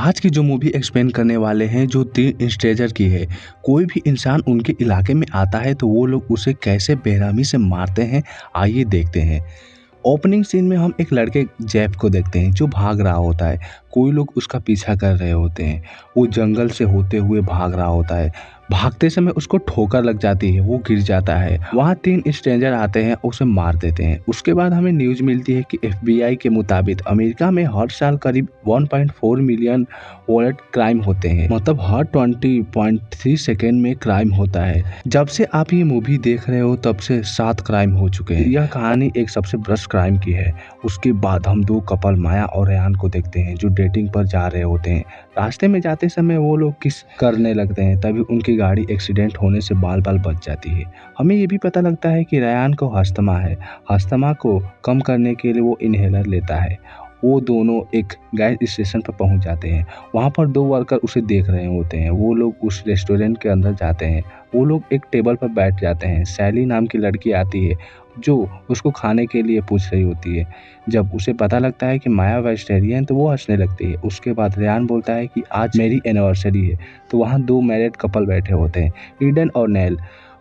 आज की जो मूवी एक्सप्लेन करने वाले हैं जो 3 स्ट्रेंजर की है। कोई भी इंसान उनके इलाके में आता है तो वो लोग उसे कैसे बेरहमी से मारते हैं, आइए देखते हैं। ओपनिंग सीन में हम एक लड़के जैप को देखते हैं जो भाग रहा होता है। कोई लोग उसका पीछा कर रहे होते हैं। वो जंगल से होते हुए भाग रहा होता है। भागते समय उसको ठोकर लग जाती है, वो गिर जाता है। वहाँ 3 स्ट्रेंजर आते हैं, उसे मार देते हैं। उसके बाद हमें न्यूज़ मिलती है कि FBI के मुताबिक अमेरिका में हर साल करीब 1.4 मिलियन वॉलेट क्राइम होते हैं, मतलब हर 20.3 सेकेंड में क्राइम होता है। जब से आप ये मूवी देख रहे हो तब से 7 क्राइम हो चुके हैं। यह कहानी एक सबसे ब्रश क्राइम की है। उसके बाद हम 2 कपल माया और रेहान को देखते हैं जो डेटिंग पर जा रहे होते हैं। रास्ते में जाते समय वो लोग किस करने लगते हैं, तभी उनकी गाड़ी एक्सीडेंट होने से बाल बाल बच जाती है। हमें ये भी पता लगता है कि रेहान को अस्थमा है। अस्थमा को कम करने के लिए वो इनहेलर लेता है। वो दोनों एक गैस स्टेशन पर पहुंच जाते हैं। वहाँ पर 2 वर्कर उसे देख रहे होते हैं। वो लोग उस रेस्टोरेंट के अंदर जाते हैं। वो लोग एक टेबल पर बैठ जाते हैं। सैली नाम की लड़की आती है जो उसको खाने के लिए पूछ रही होती है। जब उसे पता लगता है कि माया वेजिटेरियन तो वो हंसने लगती है। उसके बाद रेहान बोलता है कि आज मेरी एनिवर्सरी है। तो वहाँ 2 मैरिड कपल बैठे होते हैं, ईडन और नेल।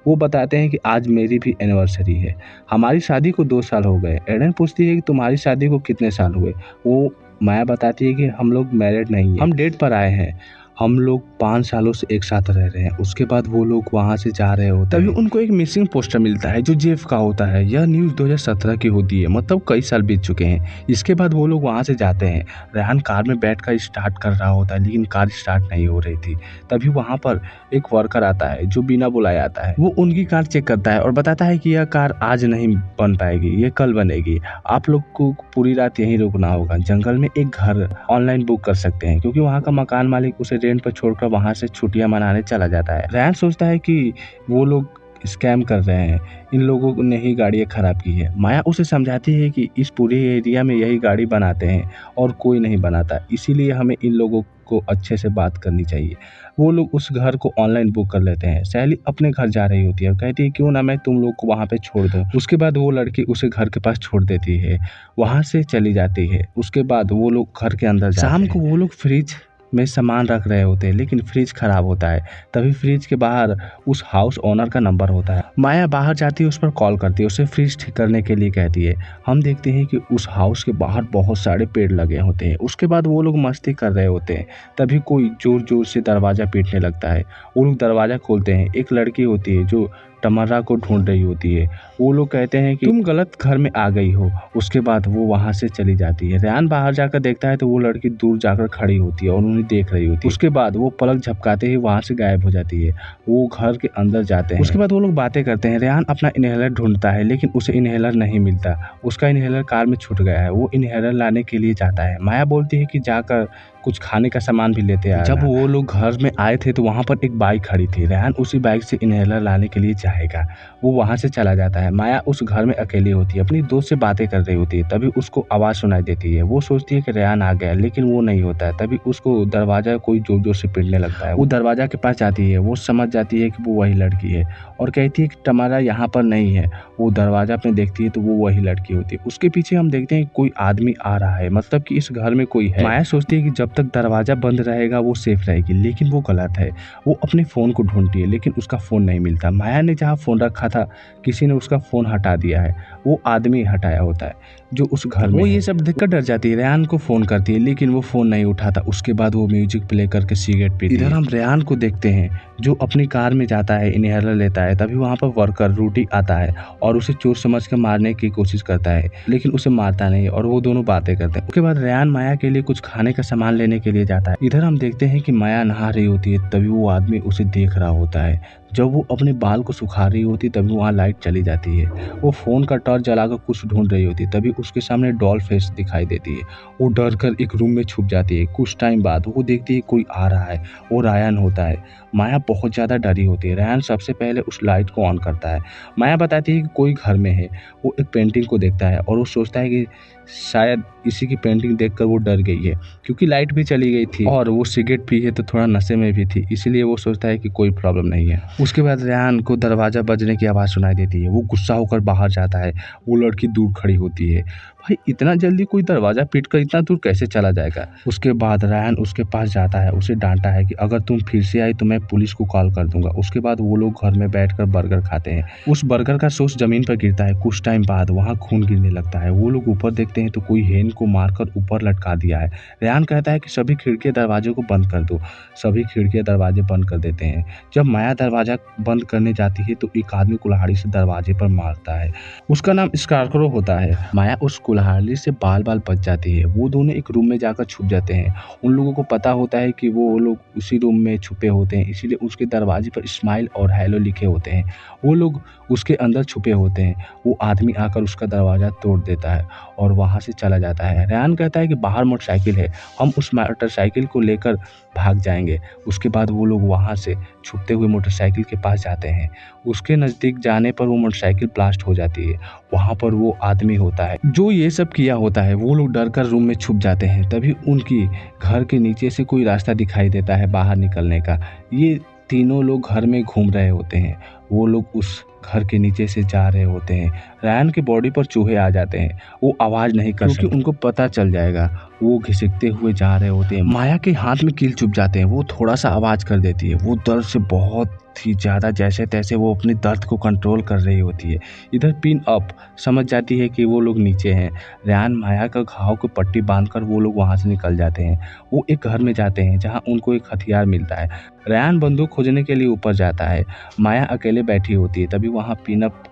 वो बताते हैं कि आज मेरी भी एनिवर्सरी है। हमारी शादी को 2 साल हो गए। एडन पूछती है कि तुम्हारी शादी को कितने साल हुए। वो माया बताती है कि हम लोग मैरिड नहीं है, हम डेट पर आए हैं। हम लोग 5 सालों से एक साथ रह रहे हैं। उसके बाद वो लोग वहाँ से जा रहे होते हैं। तभी उनको एक मिसिंग पोस्टर मिलता है जो जेफ का होता है। यह न्यूज़ 2017 की होती है, मतलब कई साल बीत चुके हैं। इसके बाद वो लोग वहाँ से जाते हैं। रेहान कार में बैठकर स्टार्ट कर रहा होता है लेकिन कार स्टार्ट नहीं हो रही थी। तभी वहाँ पर एक वर्कर आता है जो बिना बुलाए आता है। वो उनकी कार चेक करता है और बताता है कि यह कार आज नहीं बन पाएगी, ये कल बनेगी। आप लोग को पूरी रात यहीं रुकना होगा। जंगल में एक घर ऑनलाइन बुक कर सकते हैं क्योंकि वहाँ का मकान मालिक उसे रेंट पर छोड़कर वहाँ से छुट्टियां मनाने चला जाता है। रेहान सोचता है कि वो लोग स्कैम कर रहे हैं, इन लोगों ने ही गाड़ियाँ खराब की है। माया उसे समझाती है कि इस पूरे एरिया में यही गाड़ी बनाते हैं और कोई नहीं बनाता, इसीलिए हमें इन लोगों को अच्छे से बात करनी चाहिए। वो लोग उस घर को ऑनलाइन बुक कर लेते हैं। सैली अपने घर जा रही होती है और कहती है क्यों ना मैं तुम लोग को वहाँ पे छोड़ दूँ। उसके बाद वो लड़की उसे घर के पास छोड़ देती है, वहाँ से चली जाती है। उसके बाद वो लोग घर के अंदर जाते हैं। शाम को वो लोग फ्रिज में सामान रख रहे होते हैं लेकिन फ्रिज खराब होता है। तभी फ्रिज के बाहर उस हाउस ओनर का नंबर होता है। माया बाहर जाती है, उस पर कॉल करती है, उसे फ्रिज ठीक करने के लिए कहती है। हम देखते हैं कि उस हाउस के बाहर बहुत सारे पेड़ लगे होते हैं। उसके बाद वो लोग मस्ती कर रहे होते हैं। तभी कोई जोर जोर से दरवाज़ा पीटने लगता है। वो लोग दरवाज़ा खोलते हैं। एक लड़की होती है जो टमर्रा को ढूंढ रही होती है। वो लोग कहते हैं कि तुम गलत घर में आ गई हो। उसके बाद वो वहाँ से चली जाती है। रेहान बाहर जाकर देखता है तो वो लड़की दूर जाकर खड़ी होती है और उन्हें देख रही होती है। उसके बाद वो पलक झपकाते ही वहाँ से गायब हो जाती है। वो घर के अंदर जाते हैं। उसके बाद वो लोग बातें करते हैं। रेहान अपना इनहेलर ढूंढता है लेकिन उसे इनहेलर नहीं मिलता। उसका इनहेलर कार में छूट गया है। वो इनहेलर लाने के लिए जाता है। माया बोलती है कि जाकर कुछ खाने का सामान भी लेते आए। जब वो लोग घर में आए थे तो वहाँ पर एक बाइक खड़ी थी। रेहान उसी बाइक से इनहेलर लाने के लिए जाएगा। वो वहाँ से चला जाता है। माया उस घर में अकेली होती है, अपनी दोस्त से बातें कर रही होती है। तभी उसको आवाज़ सुनाई देती है। वो सोचती है कि रेहान आ गया लेकिन वो नहीं होता है। तभी उसको दरवाज़ा कोई जोर जोर से पीटने लगता है। वो दरवाज़ा के पास जाती है। वो समझ जाती है कि वो वही लड़की है और कहती है कि टमारा यहाँ पर नहीं है। वो दरवाज़ा पे देखती है तो वो वही लड़की होती है। उसके पीछे हम देखते हैं कोई आदमी आ रहा है, मतलब कि इस घर में कोई है। माया सोचती है कि जब तक दरवाज़ा बंद रहेगा वो सेफ रहेगी, लेकिन वो गलत है। वो अपने फ़ोन को ढूंढती है लेकिन उसका फ़ोन नहीं मिलता। माया ने जहाँ फ़ोन रखा था किसी ने उसका फ़ोन हटा दिया है। वो आदमी हटाया होता है जो उस घर में। वो ये सब देखकर डर जाती है। रेहान को फ़ोन करती है लेकिन वो फ़ोन नहीं उठाता। उसके बाद वो म्यूजिक प्ले करके सिगरेट पीती है। इधर हम रेहान को देखते हैं जो अपनी कार में जाता है, इनहेलर लेता है। तभी वहाँ पर वर्कर रूटी आता है और उसे चोर समझ कर मारने की कोशिश करता है लेकिन उसे मारता नहीं और वो दोनों बातें करते हैं। उसके बाद रेहान माया के लिए कुछ खाने का सामान लेने के लिए जाता है। इधर हम देखते हैं कि माया नहा रही होती है। तभी वो आदमी उसे देख रहा होता है। जब वो अपने बाल को सुखा रही होती है तभी वहाँ लाइट चली जाती है। वो फ़ोन का टॉर्च जलाकर कुछ ढूंढ रही होती है। तभी उसके सामने डॉल फेस दिखाई देती है। वो डर कर एक रूम में छुप जाती है। कुछ टाइम बाद वो देखती है कोई आ रहा है। वो रायन होता है। माया बहुत ज़्यादा डरी होती है। रेहान सबसे पहले उस लाइट को ऑन करता है। माया बताती है कि कोई घर में है। वो एक पेंटिंग को देखता है और वो सोचता है कि शायद इसी की पेंटिंग देखकर वो डर गई है क्योंकि लाइट भी चली गई थी और वो सिगरेट पी है तो थोड़ा नशे में भी थी, इसीलिए वो सोचता है कि कोई प्रॉब्लम नहीं है। उसके बाद रेहान को दरवाज़ा बजने की आवाज़ सुनाई देती है। वो गुस्सा होकर बाहर जाता है। वो लड़की दूर खड़ी होती है। भाई इतना जल्दी कोई दरवाज़ा पीटकर इतना दूर कैसे चला जाएगा। उसके बाद रायन उसके पास जाता है, उसे डांटता है कि अगर तुम फिर से आई तो मैं पुलिस को कॉल कर दूंगा। उसके बाद वो लोग घर में बैठकर बर्गर खाते हैं। उस बर्गर का सॉस जमीन पर गिरता है। कुछ टाइम बाद वहाँ खून गिरने लगता है। वो लोग ऊपर देखते हैं तो कोई हेन को मारकर ऊपर लटका दिया है। रायन कहता है कि सभी खिड़की दरवाजे को बंद कर दो। सभी खिड़की दरवाजे बंद कर देते हैं। जब माया दरवाजा बंद करने जाती है तो एक आदमी कुल्हाड़ी से दरवाजे पर मारता है। उसका नाम स्कारक्रो होता है। माया उस कुल्हाड़ी से बाल बाल बच जाती है। वो दोनों एक रूम में जाकर छुप जाते हैं। उन लोगों को पता होता है कि वो लोग उसी रूम में छुपे होते हैं, इसीलिए उसके दरवाजे पर स्माइल और हेलो लिखे होते हैं। वो लोग उसके अंदर छुपे होते हैं। वो आदमी आकर उसका दरवाज़ा तोड़ देता है और वहाँ से चला जाता है। रायन कहता है कि बाहर मोटरसाइकिल है, हम उस मोटरसाइकिल को लेकर भाग जाएंगे। उसके बाद वो लोग वहाँ से छुपते हुए मोटरसाइकिल के पास जाते हैं। उसके नज़दीक जाने पर वो मोटरसाइकिल ब्लास्ट हो जाती है। वहाँ पर वो आदमी होता है जो ये सब किया होता है। वो लोग डर कर रूम में छुप जाते हैं। तभी उनकी घर के नीचे से कोई रास्ता दिखाई देता है बाहर निकलने का। ये तीनों लोग घर में घूम रहे होते हैं। वो लोग उस घर के नीचे से जा रहे होते हैं। रायन की बॉडी पर चूहे आ जाते हैं। वो आवाज़ नहीं कर सकते क्योंकि उनको पता चल जाएगा। वो घिसकते हुए जा रहे होते हैं। माया के हाथ में कील चुभ जाते हैं। वो थोड़ा सा आवाज़ कर देती है। वो दर्द से बहुत ही ज़्यादा जैसे तैसे वो अपने दर्द को कंट्रोल कर रही होती है। इधर पिन अप समझ जाती है कि वो लोग नीचे हैं। रायन माया का घाव को पट्टी बांधकर वो लोग वहाँ से निकल जाते हैं। वो एक घर में जाते हैं जहाँ उनको एक हथियार मिलता है। रायन बंदूक खोजने के लिए ऊपर जाता है। माया अकेले बैठी होती है। तभी वहाँ पिन अप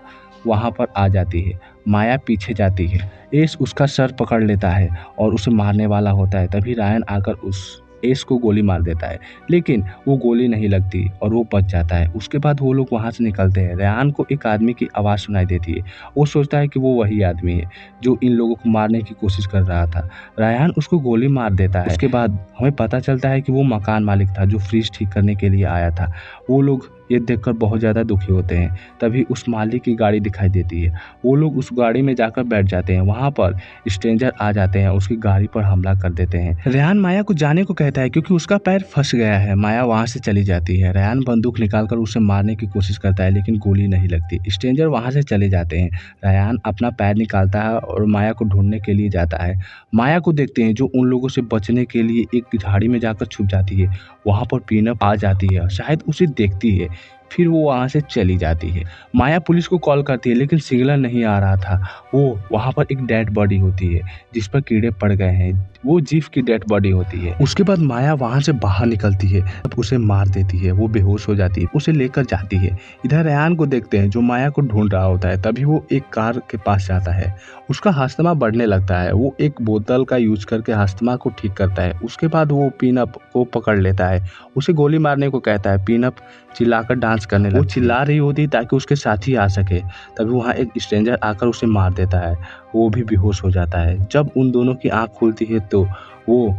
वहाँ पर आ जाती है। माया पीछे जाती है। एस उसका सर पकड़ लेता है और उसे मारने वाला होता है। तभी रायन आकर उस एस को गोली मार देता है, लेकिन वो गोली नहीं लगती और वो बच जाता है। उसके बाद वो लोग वहाँ से निकलते हैं। रायन को एक आदमी की आवाज़ सुनाई देती है। वो सोचता है कि वो वही आदमी है जो इन लोगों को मारने की कोशिश कर रहा था। रायन उसको गोली मार देता है। उसके बाद हमें पता चलता है कि वो मकान मालिक था जो फ्रिज ठीक करने के लिए आया था। वो लोग ये देखकर बहुत ज़्यादा दुखी होते हैं। तभी उस मालिक की गाड़ी दिखाई देती है। वो लोग उस गाड़ी में जाकर बैठ जाते हैं। वहाँ पर स्ट्रेंजर आ जाते हैं, उसकी गाड़ी पर हमला कर देते हैं। रायन माया को जाने को कहता है क्योंकि उसका पैर फंस गया है। माया वहाँ से चली जाती है। रायन बंदूक निकालकर उसे मारने की कोशिश करता है, लेकिन गोली नहीं लगती। स्ट्रेंजर वहाँ से चले जाते हैं। रायन अपना पैर निकालता है और माया को ढूंढने के लिए जाता है। माया को देखते हैं जो उन लोगों से बचने के लिए एक झाड़ी में जाकर छुप जाती है। वहाँ पर पीनअप आ जाती है, शायद उसे देखती है, फिर वो वहाँ से चली जाती है। माया पुलिस को कॉल करती है, लेकिन सिग्नल नहीं आ रहा था। वो वहाँ पर एक डेड बॉडी होती है जिस पर कीड़े पड़ गए हैं। वो जीफ की डेड बॉडी होती है। उसके बाद माया वहाँ से बाहर निकलती है, तब उसे मार देती है। वो बेहोश हो जाती है, उसे लेकर जाती है। इधर रायन को देखते हैं जो माया को ढूंढ रहा होता है। तभी वो एक कार के पास जाता है। उसका अस्थमा बढ़ने लगता है। वो एक बोतल का यूज करके अस्थमा को ठीक करता है। उसके बाद वो पिनअप को पकड़ लेता है, उसे गोली मारने को कहता है। पिनअप चिल्लाकर डांस करने लगती है। वो चिल्ला रही होती है ताकि उसके साथी आ सके। तभी वहाँ एक स्ट्रेंजर आकर उसे मार देता है। वो भी बेहोश हो जाता है। जब उन दोनों की आंख खुलती है तो वो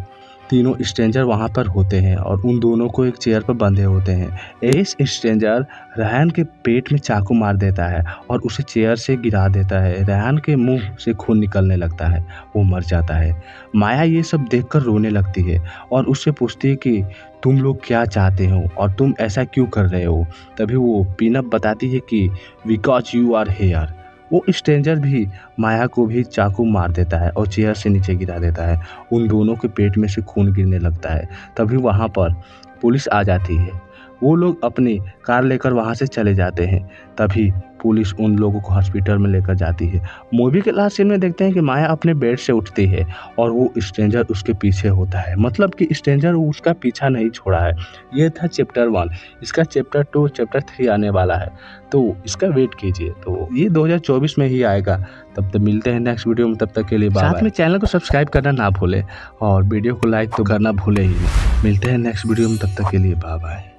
तीनों स्ट्रेंजर वहाँ पर होते हैं और उन दोनों को एक चेयर पर बंधे होते हैं। एस स्ट्रेंजर रायन के पेट में चाकू मार देता है और उसे चेयर से गिरा देता है। रायन के मुंह से खून निकलने लगता है, वो मर जाता है। माया ये सब देखकर रोने लगती है और उससे पूछती है कि तुम लोग क्या चाहते हो और तुम ऐसा क्यों कर रहे हो। तभी वो पिनअप बताती है कि बिकॉज यू आर हेयर। वो स्ट्रेंजर भी माया को भी चाकू मार देता है और चेयर से नीचे गिरा देता है। उन दोनों के पेट में से खून गिरने लगता है। तभी वहाँ पर पुलिस आ जाती है। वो लोग अपनी कार लेकर वहाँ से चले जाते हैं। तभी पुलिस उन लोगों को हॉस्पिटल में लेकर जाती है। मूवी के लास्ट सीन में देखते हैं कि माया अपने बेड से उठती है और वो स्ट्रेंजर उसके पीछे होता है। मतलब कि स्ट्रेंजर उसका पीछा नहीं छोड़ा है। ये था चैप्टर 1। इसका चैप्टर 2 चैप्टर 3 आने वाला है, तो इसका वेट कीजिए। तो ये 2024 में ही आएगा। तब तक मिलते हैं नेक्स्ट वीडियो में। तब तक के लिए बाय। साथ में चैनल को सब्सक्राइब करना ना भूलें और वीडियो को लाइक तो करना भूले ही। मिलते हैं नेक्स्ट वीडियो में। तब तक के लिए बाय बाय।